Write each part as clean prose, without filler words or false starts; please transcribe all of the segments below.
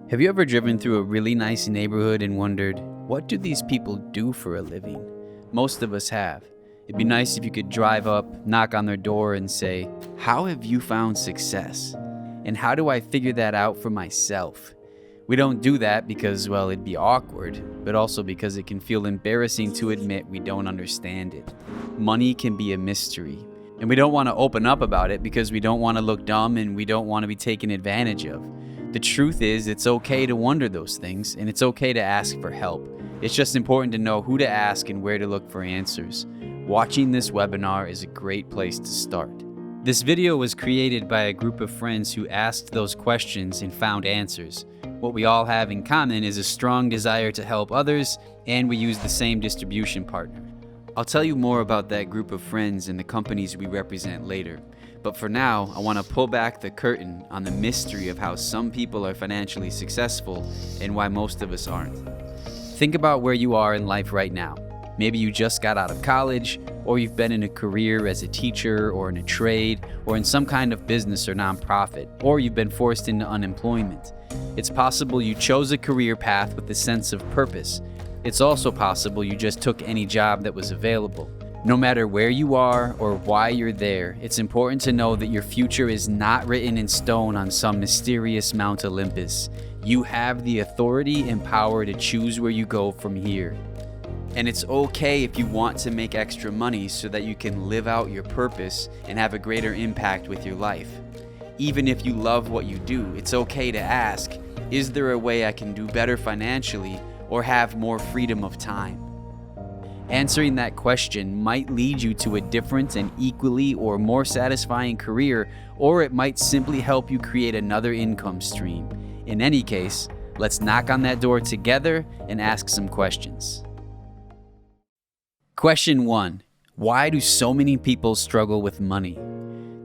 Have you ever driven through a really nice neighborhood and wondered, what do these people do for a living? Most of us have. It'd be nice if you could drive up, knock on their door, and say, how have you found success? And how do I figure that out for myself? We don't do that because, well, it'd be awkward, but also because it can feel embarrassing to admit we don't understand it. Money can be a mystery, and we don't want to open up about it because we don't want to look dumb and we don't want to be taken advantage of. The truth is, it's okay to wonder those things, and it's okay to ask for help. It's just important to know who to ask and where to look for answers. Watching this webinar is a great place to start. This video was created by a group of friends who asked those questions and found answers. What we all have in common is a strong desire to help others, and we use the same distribution partner. I'll tell you more about that group of friends and the companies we represent later. But for now, I want to pull back the curtain on the mystery of how some people are financially successful and why most of us aren't. Think about where you are in life right now. Maybe you just got out of college, or you've been in a career as a teacher or in a trade, or in some kind of business or nonprofit, or you've been forced into unemployment. It's possible you chose a career path with a sense of purpose. It's also possible you just took any job that was available. No matter where you are or why you're there, it's important to know that your future is not written in stone on some mysterious Mount Olympus. You have the authority and power to choose where you go from here. And it's okay if you want to make extra money so that you can live out your purpose and have a greater impact with your life. Even if you love what you do, it's okay to ask, is there a way I can do better financially or have more freedom of time? Answering that question might lead you to a different and equally or more satisfying career, or it might simply help you create another income stream. In any case, let's knock on that door together and ask some questions. Question 1. Why do so many people struggle with money?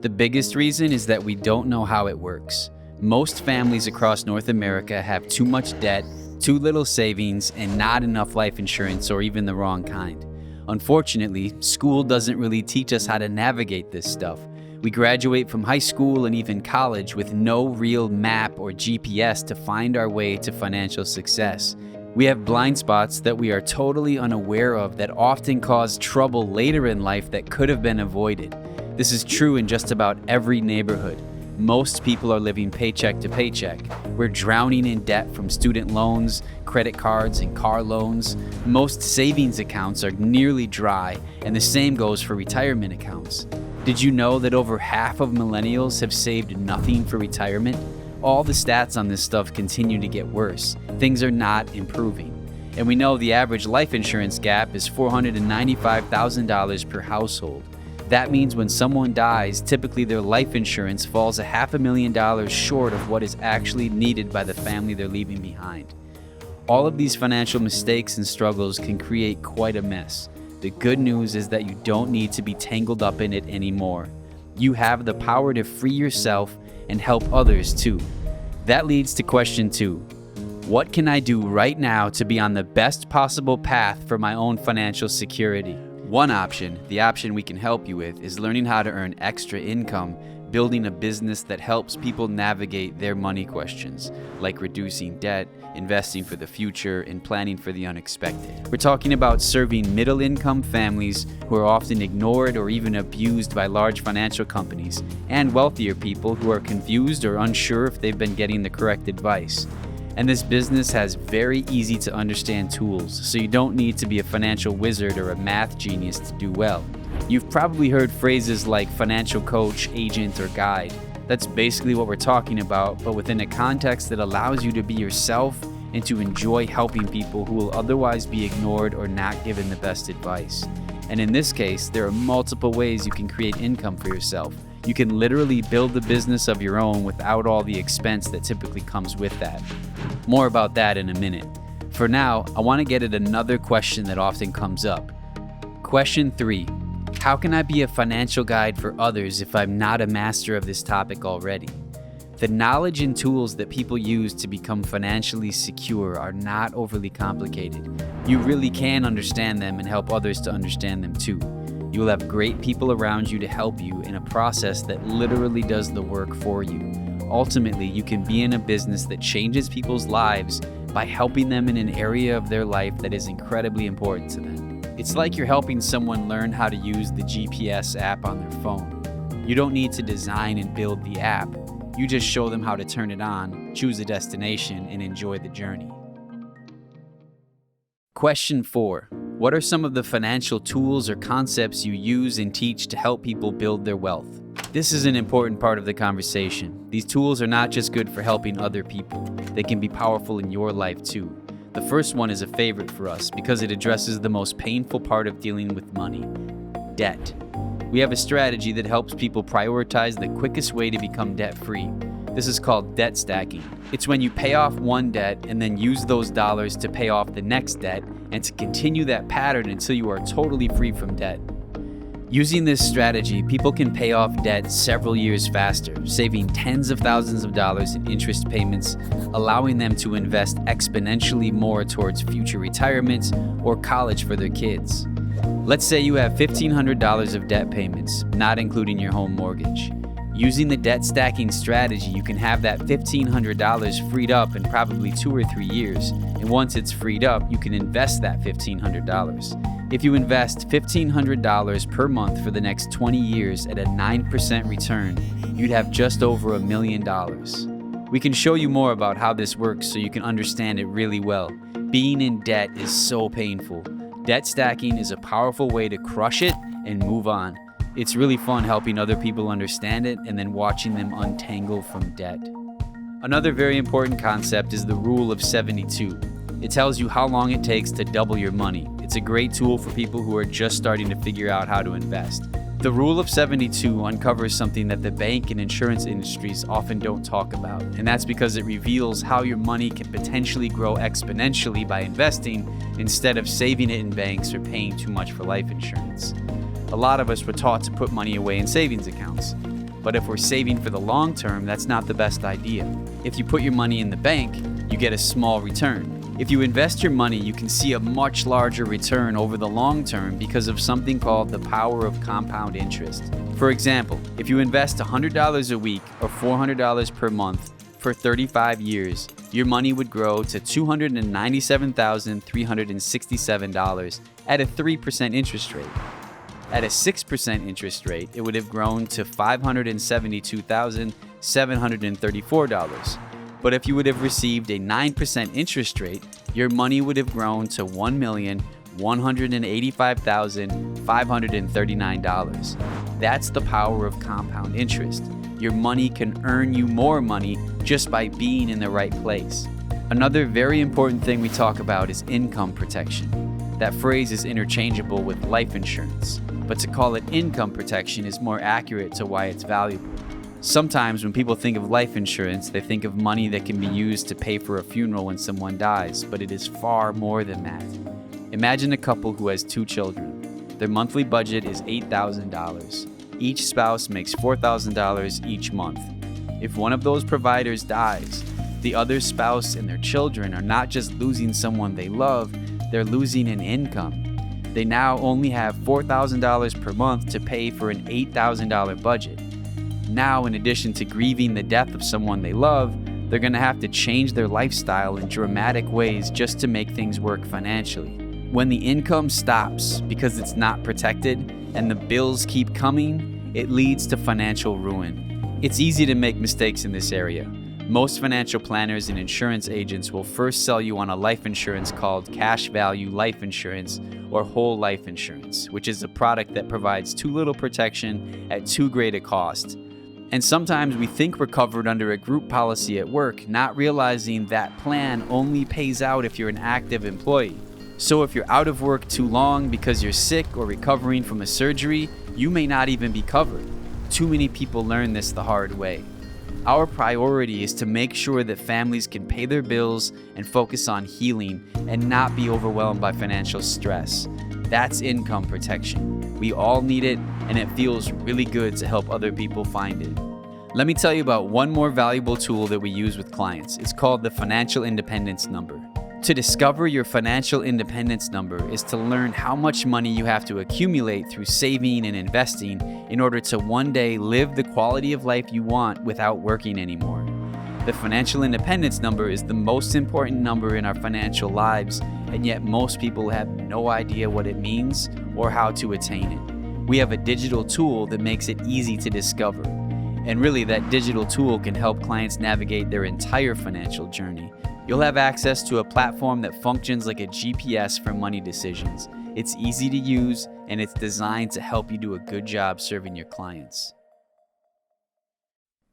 The biggest reason is that we don't know how it works. Most families across North America have too much debt, too little savings, and not enough life insurance or even the wrong kind. Unfortunately, school doesn't really teach us how to navigate this stuff. We graduate from high school and even college with no real map or GPS to find our way to financial success. We have blind spots that we are totally unaware of that often cause trouble later in life that could have been avoided. This is true in just about every neighborhood. Most people are living paycheck to paycheck. We're drowning in debt from student loans, credit cards, and car loans. Most savings accounts are nearly dry, and the same goes for retirement accounts. Did you know that over half of millennials have saved nothing for retirement? All the stats on this stuff continue to get worse. Things are not improving. And we know the average life insurance gap is $495,000 per household. That means when someone dies, typically their life insurance falls $500,000 short of what is actually needed by the family they're leaving behind. All of these financial mistakes and struggles can create quite a mess. The good news is that you don't need to be tangled up in it anymore. You have the power to free yourself and help others too. That leads to question 2. What can I do right now to be on the best possible path for my own financial security? One option, the option we can help you with, is learning how to earn extra income, building a business that helps people navigate their money questions, like reducing debt, investing for the future, and planning for the unexpected. We're talking about serving middle-income families who are often ignored or even abused by large financial companies, and wealthier people who are confused or unsure if they've been getting the correct advice. And this business has very easy to understand tools, so you don't need to be a financial wizard or a math genius to do well. You've probably heard phrases like financial coach, agent, or guide. That's basically what we're talking about, but within a context that allows you to be yourself and to enjoy helping people who will otherwise be ignored or not given the best advice. And in this case, there are multiple ways you can create income for yourself. You can literally build a business of your own without all the expense that typically comes with that. More about that in a minute. For now, I want to get at another question that often comes up. Question 3. How can I be a financial guide for others if I'm not a master of this topic already? The knowledge and tools that people use to become financially secure are not overly complicated. You really can understand them and help others to understand them too. You will have great people around you to help you in a process that literally does the work for you. ultimately you can be in a business that changes people's lives by helping them in an area of their life that is incredibly important to them. It's like you're helping someone learn how to use the GPS app on their phone. You don't need to design and build the app. You just show them how to turn it on, choose a destination, and enjoy the journey. Question 4. What are some of the financial tools or concepts you use and teach to help people build their wealth? This is an important part of the conversation. These tools are not just good for helping other people. They can be powerful in your life too. The first one is a favorite for us because it addresses the most painful part of dealing with money: debt. We have a strategy that helps people prioritize the quickest way to become debt-free. This is called debt stacking. It's when you pay off one debt and then use those dollars to pay off the next debt and to continue that pattern until you are totally free from debt. Using this strategy, people can pay off debt several years faster, saving tens of thousands of dollars in interest payments, allowing them to invest exponentially more towards future retirement or college for their kids. Let's say you have $1,500 of debt payments, not including your home mortgage. Using the debt stacking strategy, you can have that $1,500 freed up in probably 2 or 3 years, and once it's freed up, you can invest that $1,500. If you invest $1,500 per month for the next 20 years at a 9% return, you'd have just over $1 million. We can show you more about how this works so you can understand it really well. Being in debt is so painful. Debt stacking is a powerful way to crush it and move on. It's really fun helping other people understand it and then watching them untangle from debt. Another very important concept is the Rule of 72. It tells you how long it takes to double your money. It's a great tool for people who are just starting to figure out how to invest. The Rule of 72 uncovers something that the bank and insurance industries often don't talk about, and that's because it reveals how your money can potentially grow exponentially by investing instead of saving it in banks or paying too much for life insurance. A lot of us were taught to put money away in savings accounts, but if we're saving for the long term, that's not the best idea. If you put your money in the bank, you get a small return. If you invest your money, you can see a much larger return over the long term because of something called the power of compound interest. For example, if you invest $100 a week or $400 per month for 35 years, your money would grow to $297,367 at a 3% interest rate. At a 6% interest rate, it would have grown to $572,734. But if you would have received a 9% interest rate, your money would have grown to $1,185,539. That's the power of compound interest. Your money can earn you more money just by being in the right place. Another very important thing we talk about is income protection. That phrase is interchangeable with life insurance, but to call it income protection is more accurate to why it's valuable. Sometimes when people think of life insurance, they think of money that can be used to pay for a funeral when someone dies, but it is far more than that. Imagine a couple who has 2 children. Their monthly budget is $8,000. Each spouse makes $4,000 each month. If one of those providers dies, the other spouse and their children are not just losing someone they love, they're losing an income. They now only have $4,000 per month to pay for an $8,000 budget. Now, in addition to grieving the death of someone they love, they're going to have to change their lifestyle in dramatic ways just to make things work financially. When the income stops because it's not protected and the bills keep coming, it leads to financial ruin. It's easy to make mistakes in this area. Most financial planners and insurance agents will first sell you on a life insurance called cash value life insurance or whole life insurance, which is a product that provides too little protection at too great a cost. And sometimes we think we're covered under a group policy at work, not realizing that plan only pays out if you're an active employee. So if you're out of work too long because you're sick or recovering from a surgery, you may not even be covered. Too many people learn this the hard way. Our priority is to make sure that families can pay their bills and focus on healing and not be overwhelmed by financial stress. That's income protection. We all need it, and it feels really good to help other people find it. Let me tell you about one more valuable tool that we use with clients. It's called the Financial Independence Number. To discover your financial independence number is to learn how much money you have to accumulate through saving and investing in order to one day live the quality of life you want without working anymore. The financial independence number is the most important number in our financial lives, and yet most people have no idea what it means or how to attain it. We have a digital tool that makes it easy to discover. And really, that digital tool can help clients navigate their entire financial journey. You'll have access to a platform that functions like a GPS for money decisions. It's easy to use, and it's designed to help you do a good job serving your clients.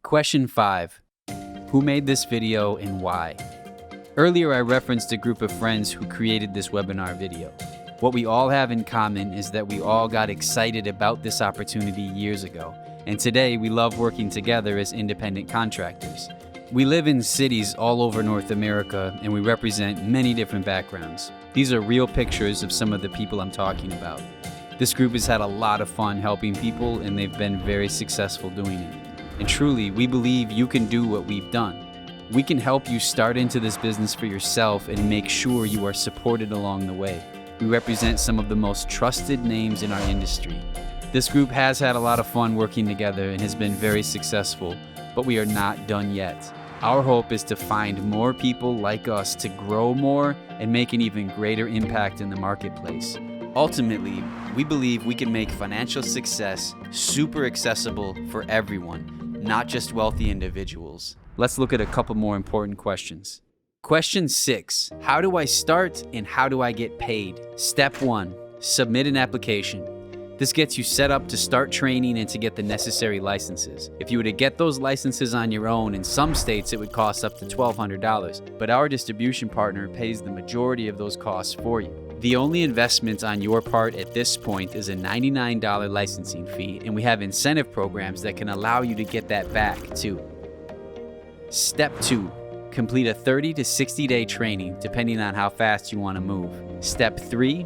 Question 5. Who made this video and why? Earlier, I referenced a group of friends who created this webinar video. What we all have in common is that we all got excited about this opportunity years ago, and today we love working together as independent contractors. We live in cities all over North America, and we represent many different backgrounds. These are real pictures of some of the people I'm talking about. This group has had a lot of fun helping people, and they've been very successful doing it. And truly, we believe you can do what we've done. We can help you start into this business for yourself and make sure you are supported along the way. We represent some of the most trusted names in our industry. This group has had a lot of fun working together and has been very successful, but we are not done yet. Our hope is to find more people like us to grow more and make an even greater impact in the marketplace. Ultimately, we believe we can make financial success super accessible for everyone, not just wealthy individuals. Let's look at a couple more important questions. Question 6. How do I start and how do I get paid? Step 1. Submit an application. This gets you set up to start training and to get the necessary licenses. If you were to get those licenses on your own, in some states it would cost up to $1,200, but our distribution partner pays the majority of those costs for you. The only investment on your part at this point is a $99 licensing fee, and we have incentive programs that can allow you to get that back too. Step 2. Complete a 30 to 60 day training depending on how fast you want to move. Step 3.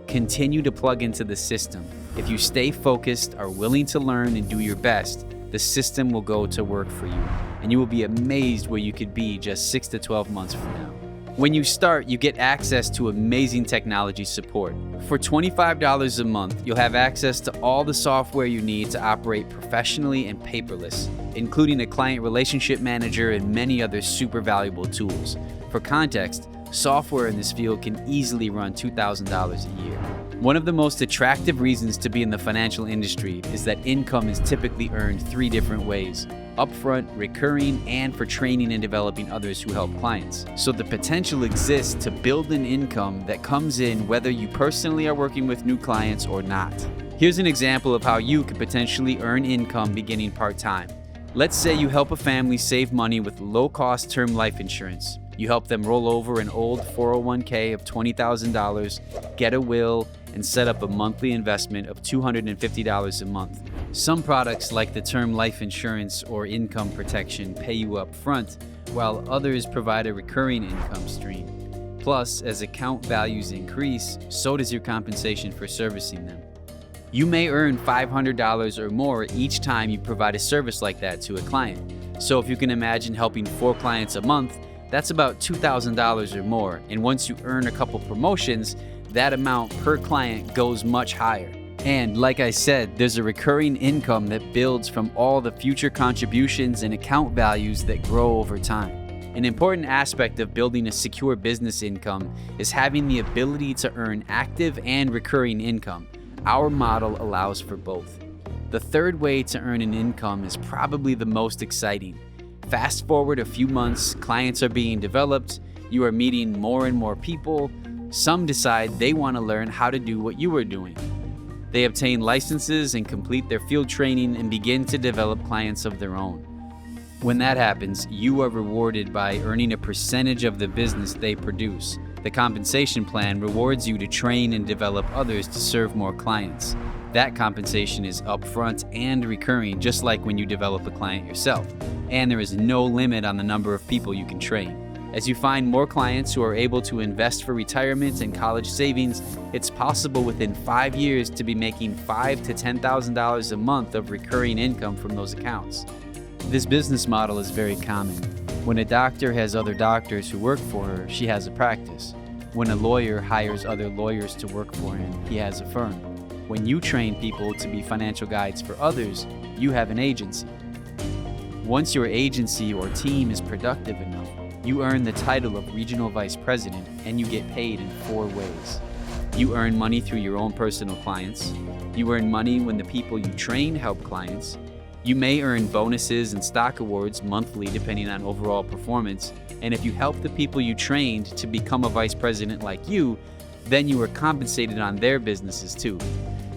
Continue to plug into the system. If you stay focused, are willing to learn, and do your best, the system will go to work for you, and you will be amazed where you could be just 6 to 12 months from now. When you start, you get access to amazing technology support. For $25 a month, you'll have access to all the software you need to operate professionally and paperless, including a client relationship manager and many other super valuable tools. For context, software in this field can easily run $2,000 a year. One of the most attractive reasons to be in the financial industry is that income is typically earned 3 different ways: upfront, recurring, and for training and developing others who help clients. So the potential exists to build an income that comes in whether you personally are working with new clients or not. Here's an example of how you could potentially earn income beginning part-time. Let's say you help a family save money with low-cost term life insurance. You help them roll over an old 401k of $20,000, get a will, and set up a monthly investment of $250 a month. Some products like the term life insurance or income protection pay you up front, while others provide a recurring income stream. Plus, as account values increase, so does your compensation for servicing them. You may earn $500 or more each time you provide a service like that to a client. So if you can imagine helping 4 clients a month, that's about $2,000 or more, and once you earn a couple promotions, that amount per client goes much higher. And like I said, there's a recurring income that builds from all the future contributions and account values that grow over time. An important aspect of building a secure business income is having the ability to earn active and recurring income. Our model allows for both. The third way to earn an income is probably the most exciting. Fast forward a few months, clients are being developed, you are meeting more and more people. Some decide they want to learn how to do what you are doing. They obtain licenses and complete their field training and begin to develop clients of their own. When that happens, you are rewarded by earning a percentage of the business they produce. The compensation plan rewards you to train and develop others to serve more clients. That compensation is upfront and recurring, just like when you develop a client yourself. And there is no limit on the number of people you can train. As you find more clients who are able to invest for retirement and college savings, it's possible within 5 years to be making $5,000 to $10,000 a month of recurring income from those accounts. This business model is very common. When a doctor has other doctors who work for her, she has a practice. When a lawyer hires other lawyers to work for him, he has a firm. When you train people to be financial guides for others, you have an agency. Once your agency or team is productive enough, you earn the title of Regional Vice President, and you get paid in 4 ways. You earn money through your own personal clients. You earn money when the people you train help clients. You may earn bonuses and stock awards monthly depending on overall performance. And if you help the people you trained to become a vice president like you, then you are compensated on their businesses too.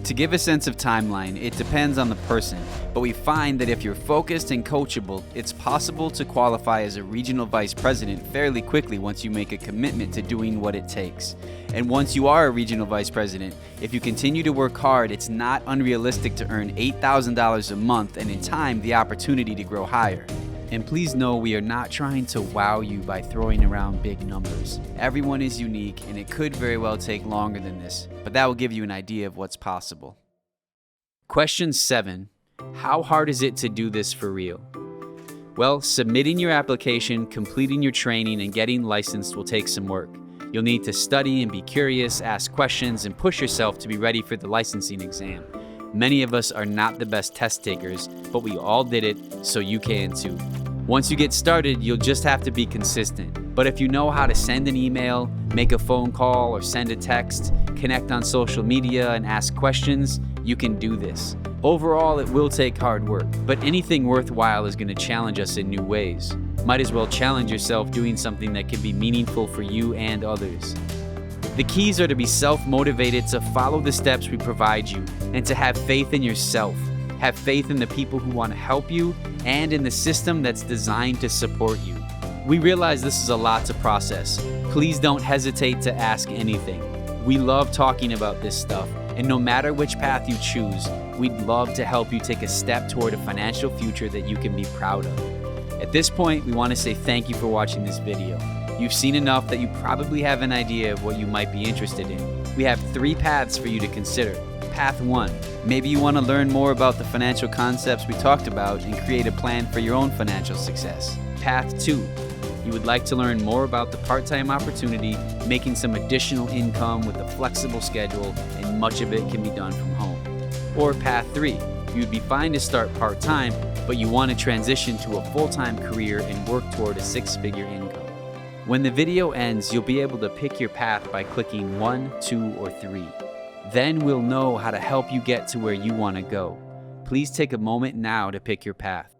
To give a sense of timeline, it depends on the person, but we find that if you're focused and coachable, it's possible to qualify as a regional vice president fairly quickly once you make a commitment to doing what it takes. And once you are a regional vice president, if you continue to work hard, it's not unrealistic to earn $8,000 a month and in time, the opportunity to grow higher. And please know we are not trying to wow you by throwing around big numbers. Everyone is unique and it could very well take longer than this, but that will give you an idea of what's possible. Question 7. How hard is it to do this for real? Well, submitting your application, completing your training, and getting licensed will take some work. You'll need to study and be curious, ask questions, and push yourself to be ready for the licensing exam. Many of us are not the best test takers, but we all did it, so you can too. Once you get started, you'll just have to be consistent. But if you know how to send an email, make a phone call, or send a text, connect on social media, and ask questions, you can do this. Overall, it will take hard work, but anything worthwhile is going to challenge us in new ways. Might as well challenge yourself doing something that can be meaningful for you and others. The keys are to be self-motivated, to follow the steps we provide you, and to have faith in yourself. Have faith in the people who want to help you and in the system that's designed to support you. We realize this is a lot to process. Please don't hesitate to ask anything. We love talking about this stuff, and no matter which path you choose, we'd love to help you take a step toward a financial future that you can be proud of. At this point, we want to say thank you for watching this video. You've seen enough that you probably have an idea of what you might be interested in. We have 3 paths for you to consider. Path 1, maybe you want to learn more about the financial concepts we talked about and create a plan for your own financial success. Path 2, you would like to learn more about the part-time opportunity, making some additional income with a flexible schedule, and much of it can be done from home. Or Path 3, you would be fine to start part-time, but you want to transition to a full-time career and work toward a 6-figure income. When the video ends, you'll be able to pick your path by clicking 1, 2, or 3. Then we'll know how to help you get to where you want to go. Please take a moment now to pick your path.